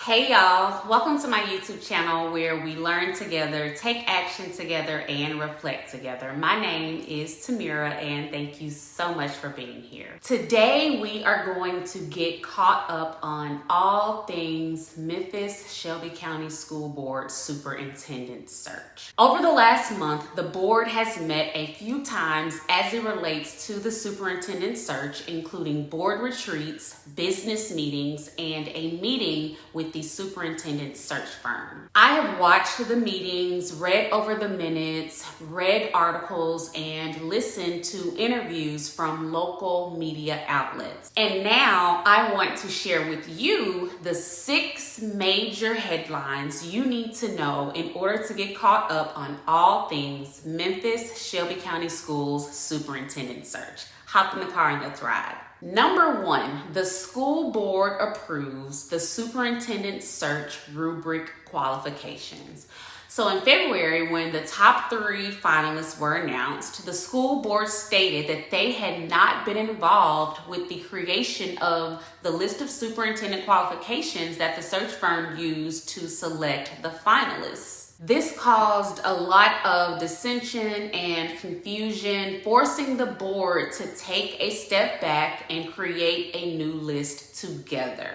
Hey y'all, welcome to my YouTube channel where we learn together, take action together, and reflect together. My name is Tamira and thank you so much for being here. Today we are going to get caught up on all things Memphis Shelby County School Board Superintendent search. Over the last month, the board has met a few times as it relates to the superintendent search, including board retreats, business meetings, and a meeting with the superintendent search firm. I have watched the meetings, read over the minutes, read articles, and listened to interviews from local media outlets. And now I want to share with you the 6 major headlines you need to know in order to get caught up on all things Memphis Shelby County Schools superintendent search. Hop in the car and let's ride. Number 1, the school board approves the superintendent search rubric qualifications. So in February, when the top 3 finalists were announced, the school board stated that they had not been involved with the creation of the list of superintendent qualifications that the search firm used to select the finalists. This caused a lot of dissension and confusion, forcing the board to take a step back and create a new list together.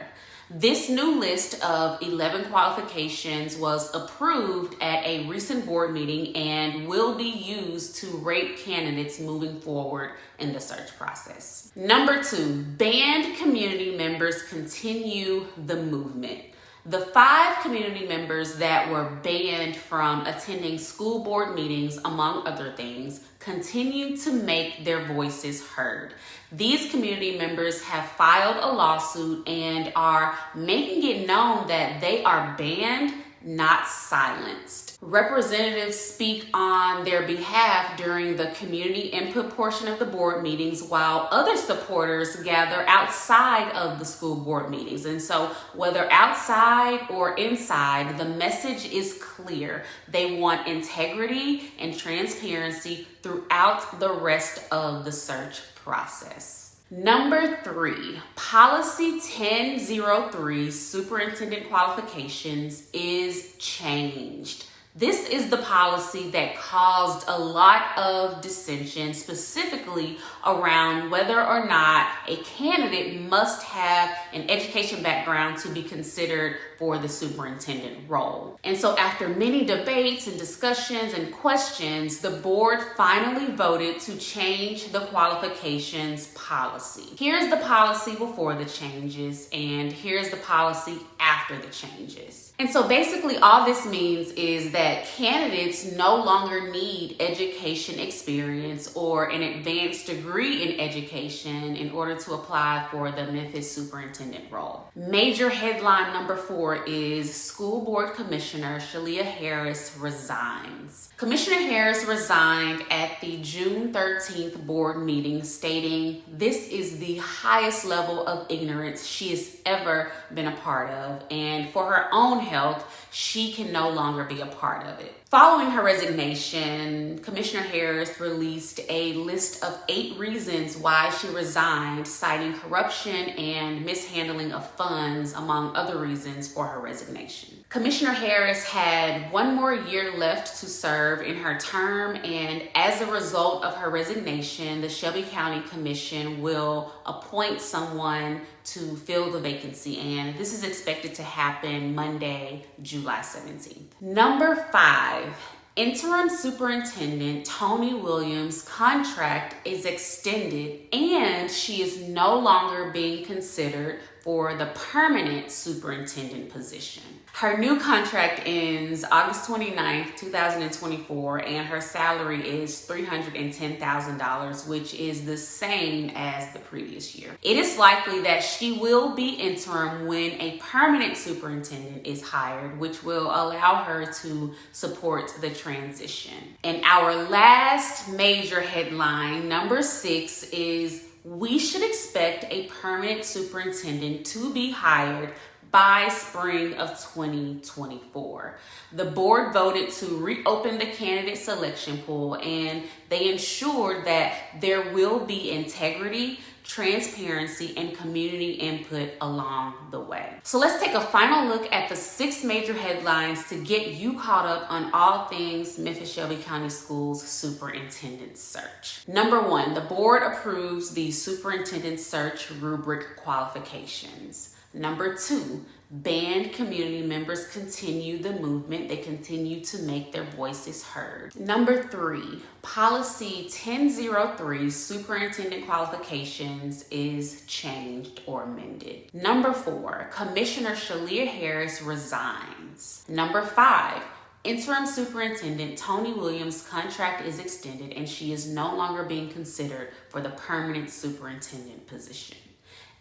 This new list of 11 qualifications was approved at a recent board meeting and will be used to rate candidates moving forward in the search process. Number 2, band community members continue the movement. The 5 community members that were banned from attending school board meetings, among other things, continue to make their voices heard. These community members have filed a lawsuit and are making it known that they are banned, not silenced. Representatives speak on their behalf during the community input portion of the board meetings, while other supporters gather outside of the school board meetings. And so whether outside or inside, the message is clear. They want integrity and transparency throughout the rest of the search process. Number 3, Policy 1003, Superintendent Qualifications, is changed. This is the policy that caused a lot of dissension, specifically around whether or not a candidate must have an education background to be considered for the superintendent role. And so after many debates and discussions and questions, the board finally voted to change the qualifications policy. Here's the policy before the changes, and here's the policy after the changes. And so basically all this means is that candidates no longer need education experience or an advanced degree in education in order to apply for the Memphis superintendent role. Major headline number 4 is School Board Commissioner Shalia Harris resigns. Commissioner Harris resigned at the June 13th board meeting, stating this is the highest level of ignorance she has ever been a part of, and for her own health, she can no longer be a part of it. Following her resignation, Commissioner Harris released a list of 8 reasons why she resigned, citing corruption and mishandling of funds, among other reasons for her resignation. Commissioner Harris had 1 more year left to serve in her term, and as a result of her resignation, the Shelby County Commission will appoint someone to fill the vacancy, and this is expected to happen Monday, July 17th. Number 5, Interim Superintendent Tony Williams' contract is extended and she is no longer being considered for the permanent superintendent position. Her new contract ends August 29th, 2024, and her salary is $310,000, which is the same as the previous year. It is likely that she will be interim when a permanent superintendent is hired, which will allow her to support the transition. And our last major headline, number 6, is we should expect a permanent superintendent to be hired by spring of 2024. The board voted to reopen the candidate selection pool, and they ensured that there will be integrity, transparency, and community input along the way. So let's take a final look at the 6 major headlines to get you caught up on all things Memphis Shelby County Schools Superintendent Search. Number 1, the board approves the Superintendent Search rubric qualifications. Number 2, band community members continue the movement. They continue to make their voices heard. Number 3, policy 1003, superintendent qualifications, is changed or amended. Number 4, Commissioner Shalia Harris resigns. Number 5, Interim Superintendent Tony Williams' contract is extended and she is no longer being considered for the permanent superintendent position.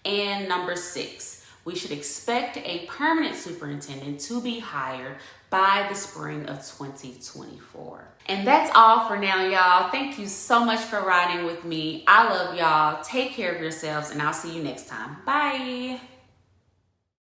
And number 6, we should expect a permanent superintendent to be hired by the spring of 2024. And that's all for now, y'all. Thank you so much for riding with me. I love y'all. Take care of yourselves, and I'll see you next time. Bye.